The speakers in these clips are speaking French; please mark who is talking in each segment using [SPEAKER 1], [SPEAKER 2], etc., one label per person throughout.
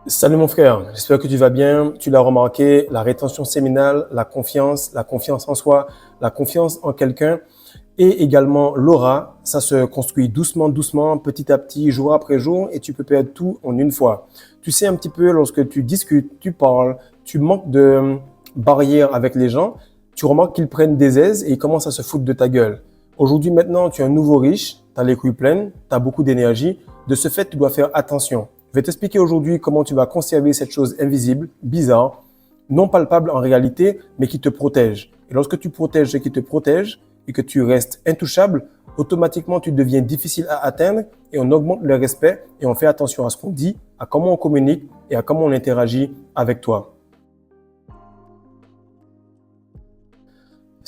[SPEAKER 1] Salut mon frère, j'espère que tu vas bien. Tu l'as remarqué, la rétention séminale, la confiance en soi, la confiance en quelqu'un et également l'aura, ça se construit doucement, doucement, petit à petit, jour après jour et tu peux perdre tout en une fois. Tu sais un petit peu lorsque tu discutes, tu parles, tu manques de barrières avec les gens, tu remarques qu'ils prennent des aises et ils commencent à se foutre de ta gueule. Aujourd'hui maintenant, tu es un nouveau riche, tu as les couilles pleines, tu as beaucoup d'énergie. De ce fait, tu dois faire attention. Je vais t'expliquer aujourd'hui comment tu vas conserver cette chose invisible, bizarre, non palpable en réalité, mais qui te protège. Et lorsque tu protèges ce qui te protège et que tu restes intouchable, automatiquement tu deviens difficile à atteindre et on augmente le respect et on fait attention à ce qu'on dit, à comment on communique et à comment on interagit avec toi.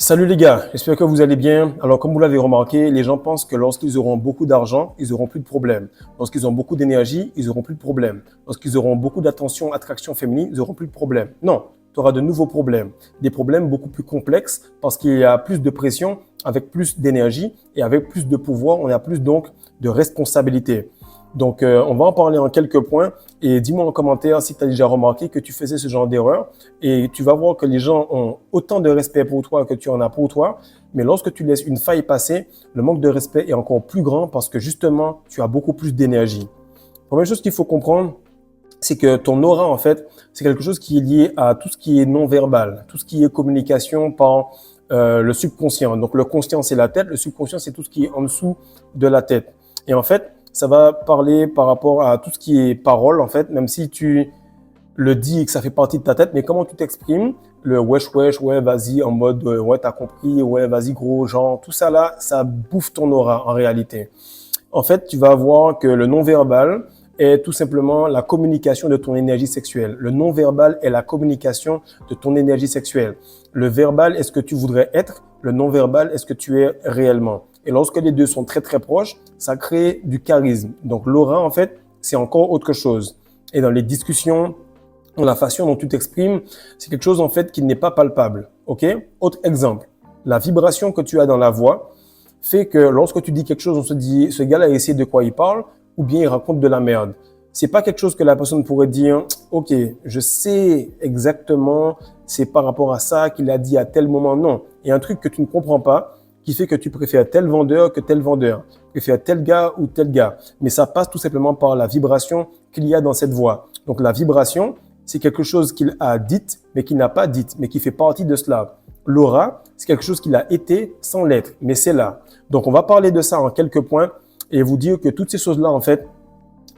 [SPEAKER 1] Salut les gars, j'espère que vous allez bien. Alors comme vous l'avez remarqué, les gens pensent que lorsqu'ils auront beaucoup d'argent, ils auront plus de problèmes. Lorsqu'ils ont beaucoup d'énergie, ils auront plus de problèmes. Lorsqu'ils auront beaucoup d'attention, attraction féminine, ils auront plus de problèmes. Non, tu auras de nouveaux problèmes. Des problèmes beaucoup plus complexes parce qu'il y a plus de pression, avec plus d'énergie et avec plus de pouvoir, on a plus donc de responsabilité. Donc, on va en parler en quelques points et dis-moi en commentaire si tu as déjà remarqué que tu faisais ce genre d'erreur et tu vas voir que les gens ont autant de respect pour toi que tu en as pour toi. Mais lorsque tu laisses une faille passer, le manque de respect est encore plus grand parce que justement, tu as beaucoup plus d'énergie. Première chose qu'il faut comprendre, c'est que ton aura, en fait, c'est quelque chose qui est lié à tout ce qui est non-verbal, tout ce qui est communication par le subconscient. Donc, le conscient, c'est la tête, le subconscient, c'est tout ce qui est en dessous de la tête. Et en fait, ça va parler par rapport à tout ce qui est parole, en fait, même si tu le dis et que ça fait partie de ta tête, mais comment tu t'exprimes, le wesh wesh, ouais, vas-y, en mode, ouais, t'as compris, ouais, vas-y, gros, genre, tout ça là, ça bouffe ton aura en réalité. En fait, tu vas voir que le non-verbal est tout simplement la communication de ton énergie sexuelle. Le non-verbal est la communication de ton énergie sexuelle. Le verbal est ce que tu voudrais être, le non-verbal est ce que tu es réellement. Et lorsque les deux sont très très proches, ça crée du charisme. Donc l'aura, en fait, c'est encore autre chose. Et dans les discussions, dans la façon dont tu t'exprimes, c'est quelque chose en fait qui n'est pas palpable. Ok? Autre exemple, la vibration que tu as dans la voix fait que lorsque tu dis quelque chose, on se dit ce gars-là essaie de quoi il parle, ou bien il raconte de la merde. C'est pas quelque chose que la personne pourrait dire, ok, je sais exactement, c'est par rapport à ça qu'il a dit à tel moment. Non, il y a un truc que tu ne comprends pas qui fait que tu préfères tel vendeur que tel vendeur, tu préfères tel gars ou tel gars. Mais ça passe tout simplement par la vibration qu'il y a dans cette voix. Donc la vibration, c'est quelque chose qu'il a dite, mais qu'il n'a pas dite, mais qui fait partie de cela. L'aura, c'est quelque chose qu'il a été sans l'être, mais c'est là. Donc on va parler de ça en quelques points et vous dire que toutes ces choses-là, en fait,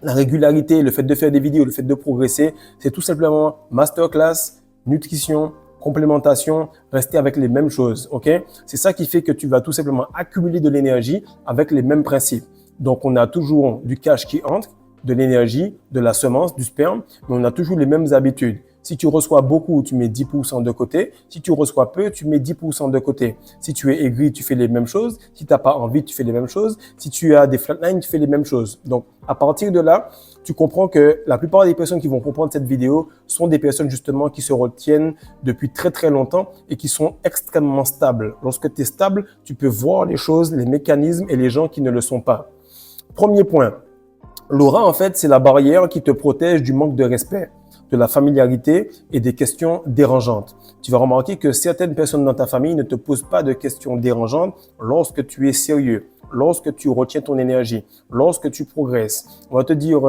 [SPEAKER 1] la régularité, le fait de faire des vidéos, le fait de progresser, c'est tout simplement masterclass, nutrition, complémentation, rester avec les mêmes choses, ok? C'est ça qui fait que tu vas tout simplement accumuler de l'énergie avec les mêmes principes. Donc, on a toujours du cash qui entre, de l'énergie, de la semence, du sperme, mais on a toujours les mêmes habitudes. Si tu reçois beaucoup, tu mets 10% de côté. Si tu reçois peu, tu mets 10% de côté. Si tu es aigri, tu fais les mêmes choses. Si tu n'as pas envie, tu fais les mêmes choses. Si tu as des flatlines, tu fais les mêmes choses. Donc, à partir de là, tu comprends que la plupart des personnes qui vont comprendre cette vidéo sont des personnes justement qui se retiennent depuis très très longtemps et qui sont extrêmement stables. Lorsque tu es stable, tu peux voir les choses, les mécanismes et les gens qui ne le sont pas. Premier point. L'aura, en fait, c'est la barrière qui te protège du manque de respect, de la familiarité et des questions dérangeantes. Tu vas remarquer que certaines personnes dans ta famille ne te posent pas de questions dérangeantes lorsque tu es sérieux, lorsque tu retiens ton énergie, lorsque tu progresses. On va te dire,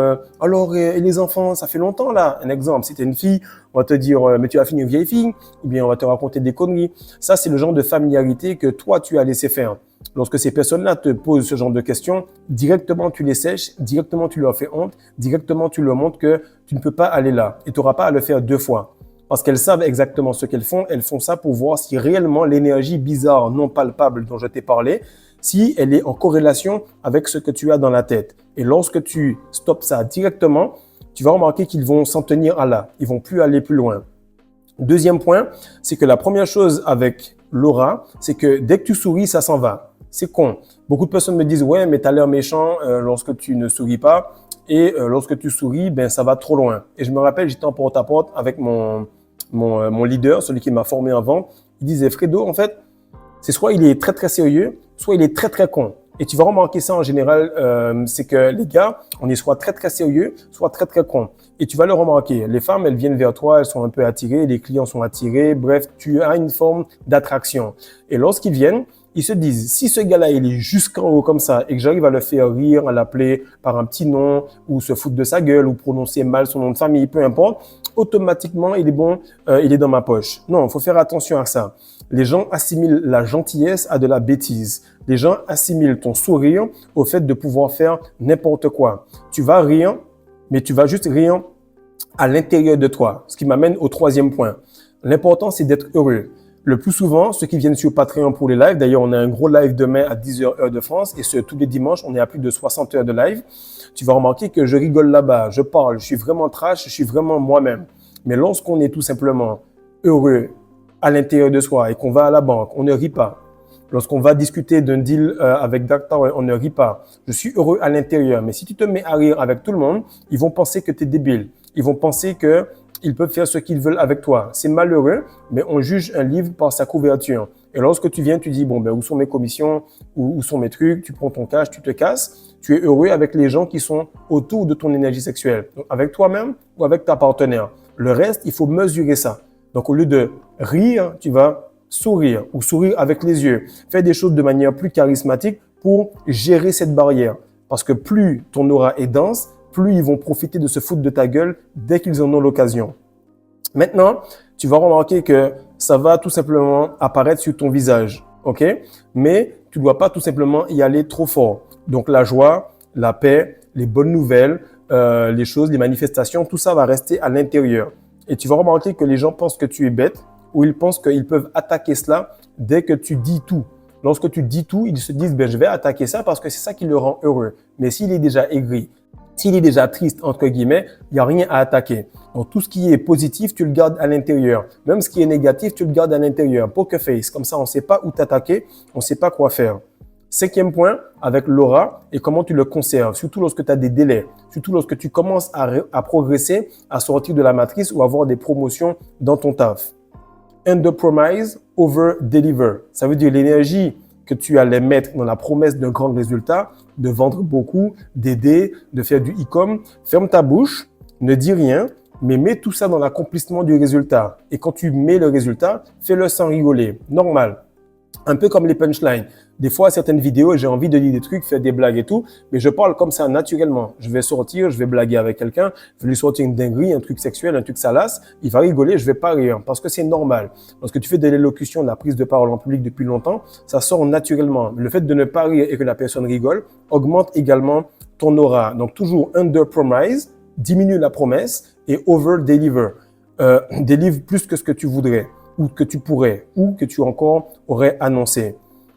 [SPEAKER 1] alors, et les enfants, ça fait longtemps là. Un exemple, si tu es une fille, on va te dire, mais tu as fini une vieille fille, ou bien on va te raconter des conneries. Ça, c'est le genre de familiarité que toi, tu as laissé faire. Lorsque ces personnes-là te posent ce genre de questions, directement tu les sèches, directement tu leur fais honte, directement tu leur montres que tu ne peux pas aller là et tu n'auras pas à le faire deux fois. Parce qu'elles savent exactement ce qu'elles font ça pour voir si réellement l'énergie bizarre, non palpable dont je t'ai parlé, si elle est en corrélation avec ce que tu as dans la tête. Et lorsque tu stoppes ça directement, tu vas remarquer qu'ils vont s'en tenir à là, ils vont plus aller plus loin. Deuxième point, c'est que la première chose avec l'aura, c'est que dès que tu souris, ça s'en va. C'est con. Beaucoup de personnes me disent « Ouais, mais tu as l'air méchant lorsque tu ne souris pas et lorsque tu souris, ben ça va trop loin. » Et je me rappelle, j'étais en porte-à-porte avec mon leader, celui qui m'a formé en vente. Il disait « Fredo, en fait, c'est soit il est très très sérieux, soit il est très très con. » Et tu vas remarquer ça en général, c'est que les gars, on est soit très très sérieux, soit très très con. Et tu vas le remarquer. Les femmes, elles viennent vers toi, elles sont un peu attirées, les clients sont attirés. Bref, tu as une forme d'attraction. Et lorsqu'ils viennent, ils se disent, si ce gars-là, il est jusqu'en haut comme ça et que j'arrive à le faire rire, à l'appeler par un petit nom ou se foutre de sa gueule ou prononcer mal son nom de famille, peu importe, automatiquement, il est bon, il est dans ma poche. Non, il faut faire attention à ça. Les gens assimilent la gentillesse à de la bêtise. Les gens assimilent ton sourire au fait de pouvoir faire n'importe quoi. Tu vas rire, mais tu vas juste rire à l'intérieur de toi. Ce qui m'amène au troisième point. L'important, c'est d'être heureux. Le plus souvent, ceux qui viennent sur Patreon pour les lives, d'ailleurs, on a un gros live demain à 10h heure de France et tous les dimanches, on est à plus de 60 heures de live. Tu vas remarquer que je rigole là-bas, je parle, je suis vraiment trash, je suis vraiment moi-même. Mais lorsqu'on est tout simplement heureux à l'intérieur de soi et qu'on va à la banque, on ne rit pas. Lorsqu'on va discuter d'un deal avec Dr. on ne rit pas. Je suis heureux à l'intérieur. Mais si tu te mets à rire avec tout le monde, ils vont penser que tu es débile. Ils vont penser que ils peuvent faire ce qu'ils veulent avec toi. C'est malheureux, mais on juge un livre par sa couverture. Et lorsque tu viens, tu dis, bon, ben, où sont mes commissions, où sont mes trucs, tu prends ton cash, tu te casses. Tu es heureux avec les gens qui sont autour de ton énergie sexuelle. Donc, avec toi-même ou avec ta partenaire. Le reste, il faut mesurer ça. Donc, au lieu de rire, tu vas sourire ou sourire avec les yeux. Fais des choses de manière plus charismatique pour gérer cette barrière. Parce que plus ton aura est dense, plus ils vont profiter de se foutre de ta gueule dès qu'ils en ont l'occasion. Maintenant, tu vas remarquer que ça va tout simplement apparaître sur ton visage, ok? Mais tu ne dois pas tout simplement y aller trop fort. Donc la joie, la paix, les bonnes nouvelles, les choses, les manifestations, tout ça va rester à l'intérieur. Et tu vas remarquer que les gens pensent que tu es bête ou ils pensent qu'ils peuvent attaquer cela dès que tu dis tout. Lorsque tu dis tout, ils se disent, ben, je vais attaquer ça parce que c'est ça qui le rend heureux. Mais s'il est déjà aigri, s'il est déjà triste, entre guillemets, il n'y a rien à attaquer. Donc, tout ce qui est positif, tu le gardes à l'intérieur. Même ce qui est négatif, tu le gardes à l'intérieur. Poker face. Comme ça, on ne sait pas où t'attaquer, on ne sait pas quoi faire. Cinquième point, avec l'aura et comment tu le conserves, surtout lorsque tu as des délais, surtout lorsque tu commences à progresser, à sortir de la matrice ou avoir des promotions dans ton taf. Under-promise, over-deliver. Ça veut dire l'énergie que tu allais mettre dans la promesse d'un grand résultat, de vendre beaucoup, d'aider, de faire du e-com. Ferme ta bouche, ne dis rien, mais mets tout ça dans l'accomplissement du résultat. Et quand tu mets le résultat, fais-le sans rigoler. Normal. Un peu comme les punchlines. Des fois, certaines vidéos, j'ai envie de dire des trucs, faire des blagues et tout, mais je parle comme ça naturellement. Je vais sortir, je vais blaguer avec quelqu'un, je vais lui sortir une dinguerie, un truc sexuel, un truc salace, il va rigoler, je vais pas rire parce que c'est normal. Lorsque tu fais de l'élocution, de la prise de parole en public depuis longtemps, ça sort naturellement. Le fait de ne pas rire et que la personne rigole augmente également ton aura. Donc toujours under-promise, diminue la promesse et over-deliver. Délivre plus que ce que tu voudrais ou que tu pourrais ou que tu encore aurais annoncé.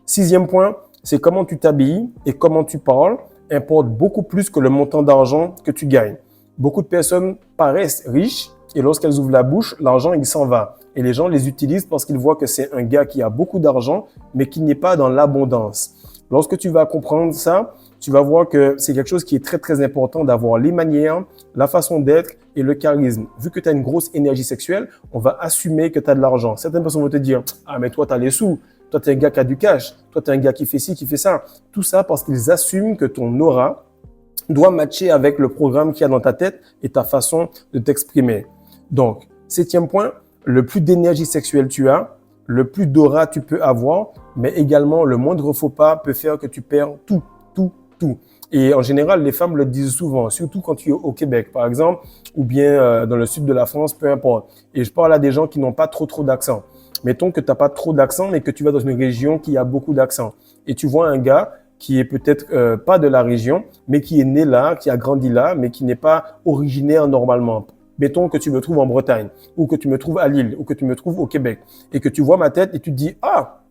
[SPEAKER 1] Sixième point, c'est comment tu t'habilles et comment tu parles importe beaucoup plus que le montant d'argent que tu gagnes. Beaucoup de personnes paraissent riches et lorsqu'elles ouvrent la bouche, l'argent, il s'en va. Et les gens les utilisent parce qu'ils voient que c'est un gars qui a beaucoup d'argent, mais qui n'est pas dans l'abondance. Lorsque tu vas comprendre ça, tu vas voir que c'est quelque chose qui est très, très important d'avoir les manières, la façon d'être et le charisme. Vu que tu as une grosse énergie sexuelle, on va assumer que tu as de l'argent. Certaines personnes vont te dire « Ah, mais toi, tu as les sous. Toi, tu es un gars qui a du cash. Toi, tu es un gars qui fait ci, qui fait ça. » Tout ça parce qu'ils assument que ton aura doit matcher avec le programme qu'il y a dans ta tête et ta façon de t'exprimer. Donc, septième point, le plus d'énergie sexuelle tu as, le plus d'aura tu peux avoir, mais également le moindre faux pas peut faire que tu perds tout. Et en général, les femmes le disent souvent, surtout quand tu es au Québec, par exemple, ou bien dans le sud de la France, peu importe. Et je parle à des gens qui n'ont pas trop d'accent. Mettons que tu n'as pas trop d'accent, mais que tu vas dans une région qui a beaucoup d'accent. Et tu vois un gars qui est peut-être pas de la région, mais qui est né là, qui a grandi là, mais qui n'est pas originaire normalement. Mettons que tu me trouves en Bretagne, ou que tu me trouves à Lille, ou que tu me trouves au Québec, et que tu vois ma tête et tu te dis « Ah !»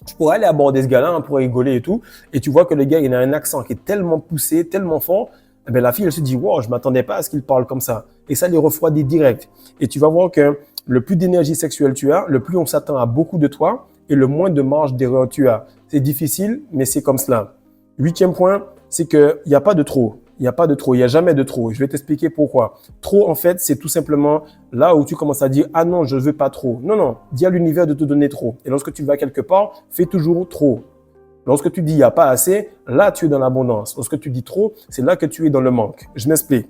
[SPEAKER 1] Je pourrais aller aborder ce gars-là pour rigoler et tout. Et tu vois que le gars, il a un accent qui est tellement poussé, tellement fort. Eh bien, la fille, elle se dit, wow, je m'attendais pas à ce qu'il parle comme ça. Et ça les refroidit direct. Et tu vas voir que le plus d'énergie sexuelle tu as, le plus on s'attend à beaucoup de toi et le moins de marge d'erreur tu as. C'est difficile, mais c'est comme cela. Huitième point, c'est qu'il n'y a pas de trop. Il n'y a pas de trop, il n'y a jamais de trop. Je vais t'expliquer pourquoi. Trop, en fait, c'est tout simplement là où tu commences à dire « Ah non, je ne veux pas trop ». Non, dis à l'univers de te donner trop. Et lorsque tu vas quelque part, fais toujours trop. Lorsque tu dis il n'y a pas assez, là, tu es dans l'abondance. Lorsque tu dis trop, c'est là que tu es dans le manque. Je m'explique.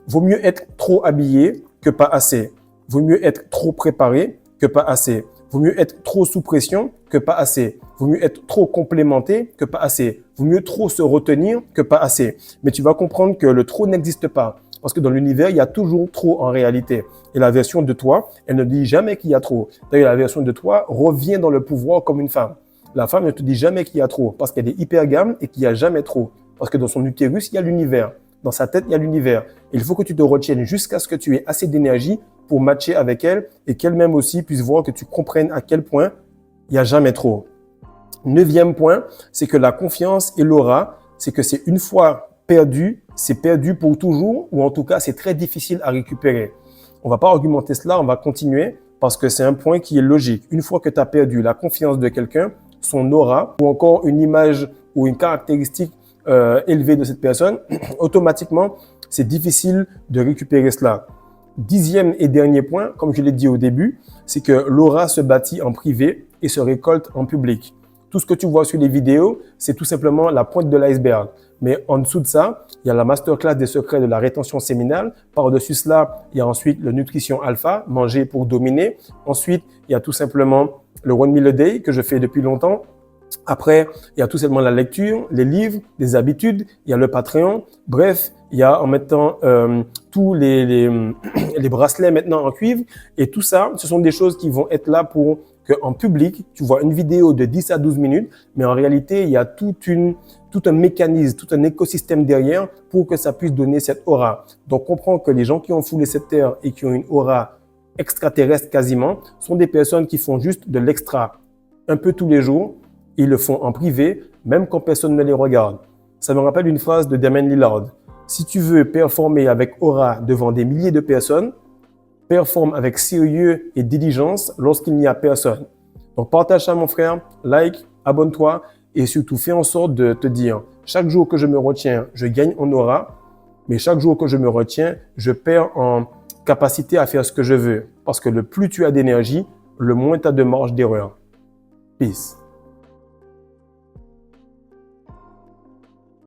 [SPEAKER 1] Vaut mieux être trop habillé que pas assez. Vaut mieux être trop préparé que pas assez. Vaut mieux être trop sous pression que pas assez. Vaut mieux être trop complémenté que pas assez. Vaut mieux trop se retenir que pas assez. Mais tu vas comprendre que le trop n'existe pas. Parce que dans l'univers, il y a toujours trop en réalité. Et la version de toi, elle ne dit jamais qu'il y a trop. D'ailleurs, la version de toi revient dans le pouvoir comme une femme. La femme ne te dit jamais qu'il y a trop parce qu'elle est hypergame et qu'il n'y a jamais trop. Parce que dans son utérus, il y a l'univers. Dans sa tête, il y a l'univers. Il faut que tu te retiennes jusqu'à ce que tu aies assez d'énergie pour matcher avec elle et qu'elle-même aussi puisse voir que tu comprennes à quel point il n'y a jamais trop. 9e point, c'est que la confiance et l'aura, c'est que c'est une fois perdu, c'est perdu pour toujours ou en tout cas, c'est très difficile à récupérer. On va pas argumenter cela, on va continuer parce que c'est un point qui est logique. Une fois que tu as perdu la confiance de quelqu'un, son aura ou encore une image ou une caractéristique élevée de cette personne, automatiquement, c'est difficile de récupérer cela. 10e et dernier point, comme je l'ai dit au début, c'est que l'aura se bâtit en privé et se récolte en public. Tout ce que tu vois sur les vidéos, c'est tout simplement la pointe de l'iceberg. Mais en dessous de ça, il y a la masterclass des secrets de la rétention séminale. Par-dessus cela, il y a ensuite le nutrition alpha, manger pour dominer. Ensuite, il y a tout simplement le 1 meal a day que je fais depuis longtemps. Après, il y a tout simplement la lecture, les livres, les habitudes, il y a le Patreon. Bref, il y a en mettant tous les bracelets maintenant en cuivre. Et tout ça, ce sont des choses qui vont être là pour qu'en public, tu vois une vidéo de 10 à 12 minutes, mais en réalité, il y a tout un mécanisme, tout un écosystème derrière pour que ça puisse donner cette aura. Donc, comprends que les gens qui ont foulé cette terre et qui ont une aura extraterrestre quasiment sont des personnes qui font juste de l'extra un peu tous les jours. Ils le font en privé, même quand personne ne les regarde. Ça me rappelle une phrase de Damien Lillard. Si tu veux performer avec aura devant des milliers de personnes, performe avec sérieux et diligence lorsqu'il n'y a personne. Donc partage ça mon frère, like, abonne-toi et surtout fais en sorte de te dire chaque jour que je me retiens, je gagne en aura, mais chaque jour que je me retiens, je perds en capacité à faire ce que je veux. Parce que le plus tu as d'énergie, le moins tu as de marge d'erreur. Peace.